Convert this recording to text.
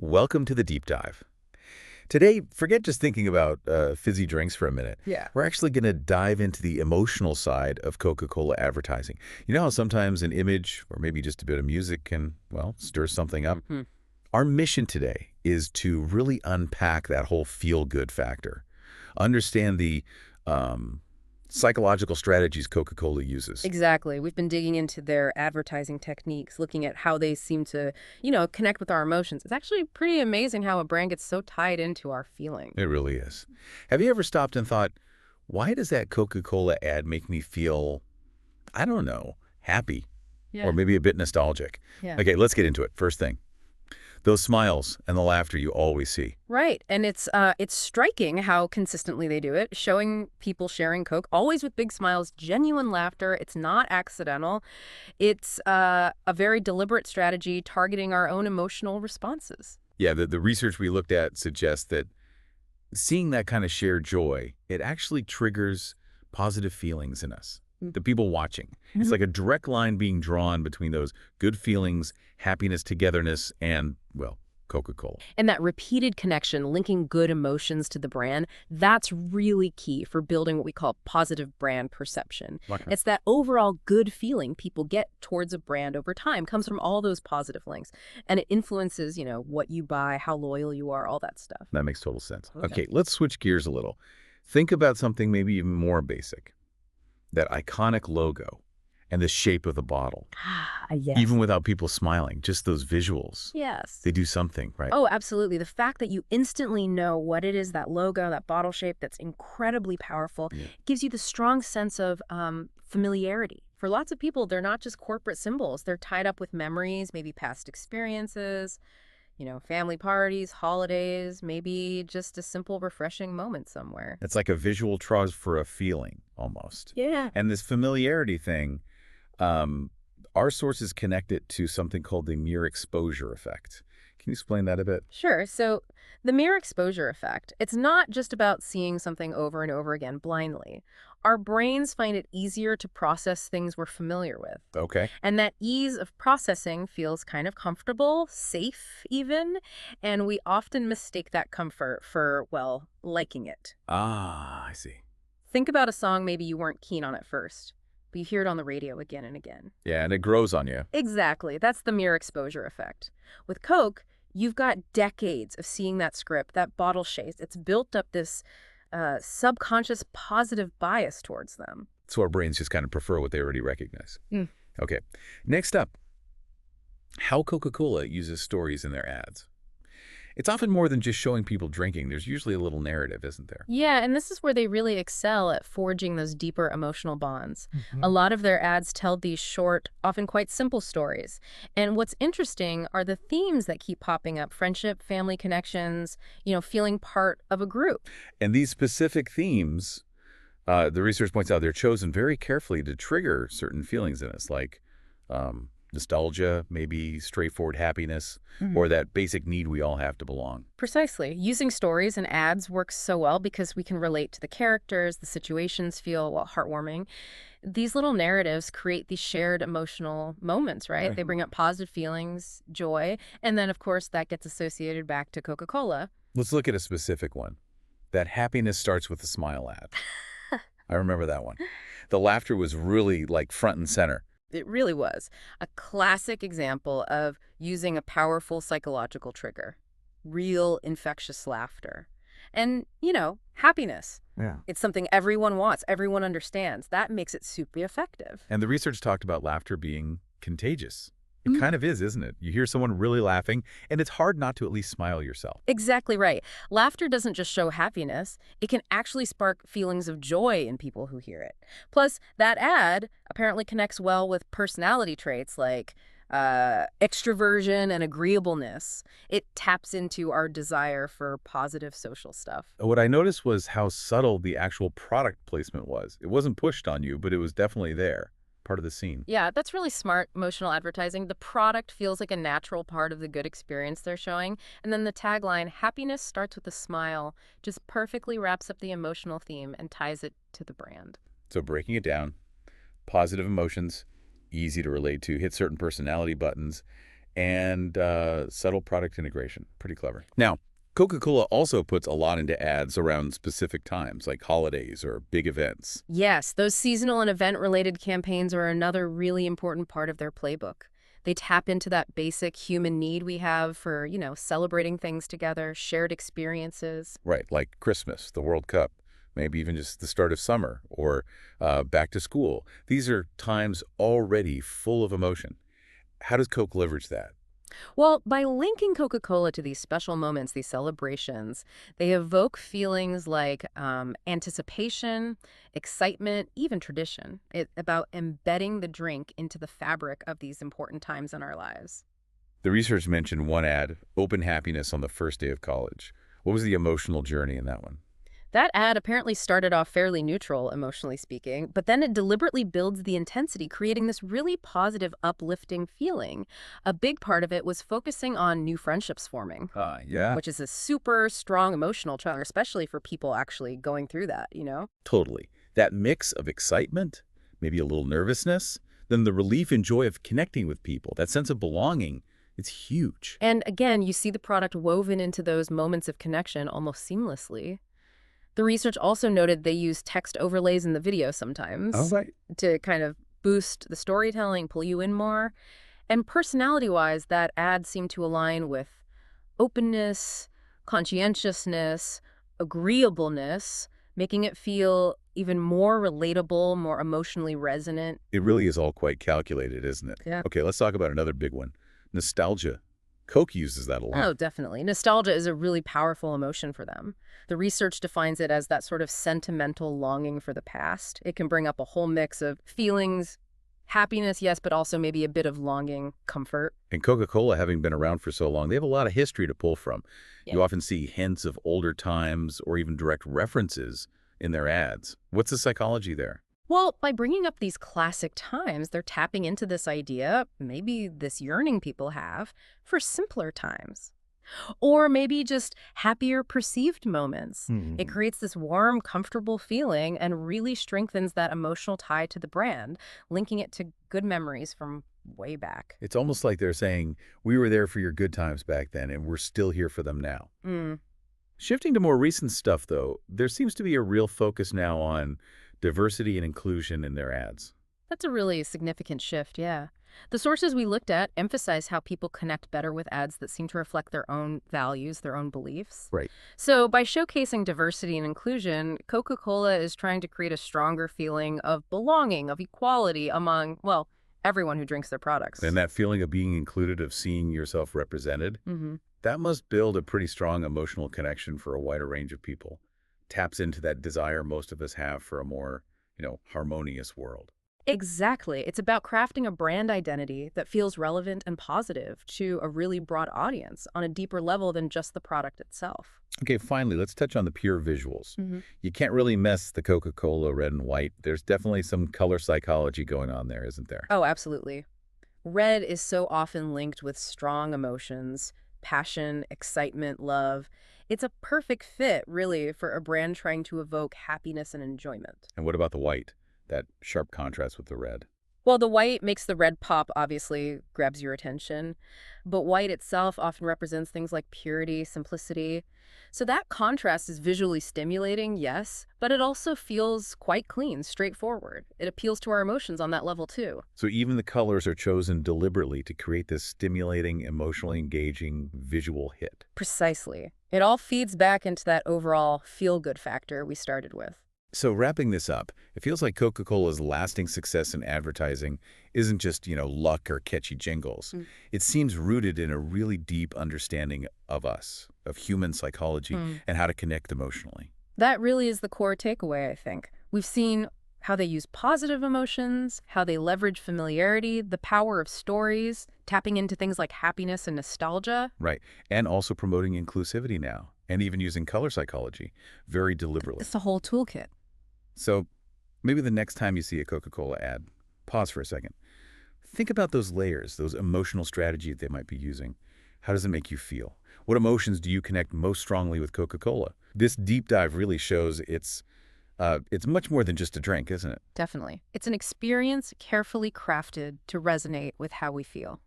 Welcome to the deep dive. Today, forget just thinking about fizzy drinks for a minute. Yeah. We're actually going to dive into the emotional side of Coca-Cola advertising. You know how sometimes an image or maybe just a bit of music can, well, stir something up? Hmm. Our mission today is to really unpack that whole feel-good factor. Understand the psychological strategies Coca-Cola uses. Exactly. We've been digging into their advertising techniques, looking at how they seem to connect with our emotions. It's actually pretty amazing how a brand gets so tied into our feeling. It really is. Have you ever stopped and thought, why does that Coca-Cola ad make me feel, I don't know, happy or Yeah. maybe a bit nostalgic? Yeah. Okay, let's get into it. First thing, those smiles and the laughter you always see. Right. And it's striking how consistently they do it, showing people sharing Coke, always with big smiles, genuine laughter. It's not accidental. It's a very deliberate strategy targeting our own emotional responses. Yeah, the research we looked at suggests that seeing that kind of shared joy, it actually triggers positive feelings in us, the people watching. It's like a direct line being drawn between those good feelings, happiness, togetherness, and, well, Coca-Cola. And that repeated connection, linking good emotions to the brand, that's really key for building what we call positive brand perception. Okay. It's that overall good feeling people get towards a brand over time comes from all those positive links. And it influences, what you buy, how loyal you are, all that stuff. That makes total sense. Okay. Okay, let's switch gears a little. Think about something maybe even more basic. That iconic logo and the shape of the bottle. Yes. Even without people smiling, just those visuals. Yes. They do something, right? Oh, absolutely. The fact that you instantly know what it is, that logo, that bottle shape, that's incredibly powerful, Yeah. gives you the strong sense of familiarity. For lots of people, they're not just corporate symbols. They're tied up with memories, maybe past experiences, family parties, holidays, maybe just a simple, refreshing moment somewhere. It's like a visual trust for a feeling, almost. Yeah. And this familiarity thing, our sources connect it to something called the mere exposure effect. Can you explain that a bit? Sure. So the mere exposure effect, it's not just about seeing something over and over again blindly. Our brains find it easier to process things we're familiar with. Okay. And that ease of processing feels kind of comfortable, safe even, and we often mistake that comfort for, well, liking it. Ah, I see. Think about a song maybe you weren't keen on at first, but you hear it on the radio again and again. Yeah, and it grows on you. Exactly. That's the mere exposure effect. With Coke, you've got decades of seeing that script, that bottle shape. It's built up this subconscious positive bias towards them. So our brains just kind of prefer what they already recognize. Mm. Okay. Next up, how Coca-Cola uses stories in their ads. It's often more than just showing people drinking. There's usually a little narrative, isn't there? Yeah, and this is where they really excel at forging those deeper emotional bonds. A lot of their ads tell these short, often quite simple stories. And what's interesting are the themes that keep popping up: friendship, family connections, feeling part of a group. And these specific themes, the research points out, they're chosen very carefully to trigger certain feelings in us, like nostalgia, maybe straightforward happiness, or that basic need we all have to belong. Precisely. Using stories and ads works so well because we can relate to the characters, the situations feel, well, heartwarming. These little narratives create these shared emotional moments, right? Right. They bring up positive feelings, joy, and then, of course, that gets associated back to Coca-Cola. Let's look at a specific one. That happiness starts with a smile ad. I remember that one. The laughter was really like front and center. It really was a classic example of using a powerful psychological trigger, real infectious laughter. And, happiness. Yeah. It's something everyone wants, everyone understands. That makes it super effective. And the research talked about laughter being contagious. It kind of is, isn't it? You hear someone really laughing, and it's hard not to at least smile yourself. Exactly right. Laughter doesn't just show happiness. It can actually spark feelings of joy in people who hear it. Plus, that ad apparently connects well with personality traits like extroversion and agreeableness. It taps into our desire for positive social stuff. What I noticed was how subtle the actual product placement was. It wasn't pushed on you, but it was definitely there, part of the scene. Yeah, that's really smart emotional advertising. The product feels like a natural part of the good experience they're showing. And then the tagline, happiness starts with a smile, just perfectly wraps up the emotional theme and ties it to the brand. So breaking it down, positive emotions, easy to relate to, hit certain personality buttons, and subtle product integration. Pretty clever. Now, Coca-Cola also puts a lot into ads around specific times, like holidays or big events. Yes, those seasonal and event-related campaigns are another really important part of their playbook. They tap into that basic human need we have for, celebrating things together, shared experiences. Right, like Christmas, the World Cup, maybe even just the start of summer or back to school. These are times already full of emotion. How does Coke leverage that? Well, by linking Coca-Cola to these special moments, these celebrations, they evoke feelings like anticipation, excitement, even tradition. It's about embedding the drink into the fabric of these important times in our lives. The research mentioned one ad, open happiness on the first day of college. What was the emotional journey in that one? That ad apparently started off fairly neutral, emotionally speaking, but then it deliberately builds the intensity, creating this really positive, uplifting feeling. A big part of it was focusing on new friendships forming, Yeah. which is a super strong emotional trigger, especially for people actually going through that? Totally. That mix of excitement, maybe a little nervousness, then the relief and joy of connecting with people, that sense of belonging, it's huge. And again, you see the product woven into those moments of connection almost seamlessly. The research also noted they use text overlays in the video Oh, sometimes right. to kind of boost the storytelling, pull you in more. And personality-wise, that ad seemed to align with openness, conscientiousness, agreeableness, making it feel even more relatable, more emotionally resonant. It really is all quite calculated, isn't it? Yeah. Okay, let's talk about another big one. Nostalgia. Coke uses that a lot. Oh, definitely. Nostalgia is a really powerful emotion for them. The research defines it as that sort of sentimental longing for the past. It can bring up a whole mix of feelings, happiness, yes, but also maybe a bit of longing, comfort. And Coca-Cola, having been around for so long, they have a lot of history to pull from. Yeah. You often see hints of older times or even direct references in their ads. What's the psychology there? Well, by bringing up these classic times, they're tapping into this idea, maybe this yearning people have, for simpler times. Or maybe just happier perceived moments. It creates this warm, comfortable feeling and really strengthens that emotional tie to the brand, linking it to good memories from way back. It's almost like they're saying, we were there for your good times back then, and we're still here for them now. Mm. Shifting to more recent stuff, though, there seems to be a real focus now on diversity and inclusion in their ads. That's a really significant shift, yeah. The sources we looked at emphasize how people connect better with ads that seem to reflect their own values, their own beliefs. Right. So by showcasing diversity and inclusion, Coca-Cola is trying to create a stronger feeling of belonging, of equality among, well, everyone who drinks their products. And that feeling of being included, of seeing yourself represented, Hmm. that must build a pretty strong emotional connection for a wider range of people. Taps into that desire most of us have for a more, harmonious world. Exactly. It's about crafting a brand identity that feels relevant and positive to a really broad audience on a deeper level than just the product itself. Okay, finally, let's touch on the pure visuals. Hmm. You can't really mess the Coca-Cola red and white. There's definitely some color psychology going on there, isn't there? Oh, absolutely. Red is so often linked with strong emotions, passion, excitement, love. It's a perfect fit, really, for a brand trying to evoke happiness and enjoyment. And what about the white? That sharp contrast with the red. Well, the white makes the red pop, obviously, grabs your attention. But white itself often represents things like purity, simplicity. So that contrast is visually stimulating, yes, but it also feels quite clean, straightforward. It appeals to our emotions on that level, too. So even the colors are chosen deliberately to create this stimulating, emotionally engaging visual hit. Precisely. It all feeds back into that overall feel-good factor we started with. So wrapping this up, it feels like Coca-Cola's lasting success in advertising isn't just, luck or catchy jingles. It seems rooted in a really deep understanding of us, of human psychology, and how to connect emotionally. That really is the core takeaway, I think. We've seen how they use positive emotions, how they leverage familiarity, the power of stories, tapping into things like happiness and nostalgia. Right. And also promoting inclusivity now, and even using color psychology very deliberately. It's a whole toolkit. So maybe the next time you see a Coca-Cola ad, pause for a second. Think about those layers, those emotional strategies they might be using. How does it make you feel? What emotions do you connect most strongly with Coca-Cola? This deep dive really shows it's much more than just a drink, isn't it? Definitely. It's an experience carefully crafted to resonate with how we feel.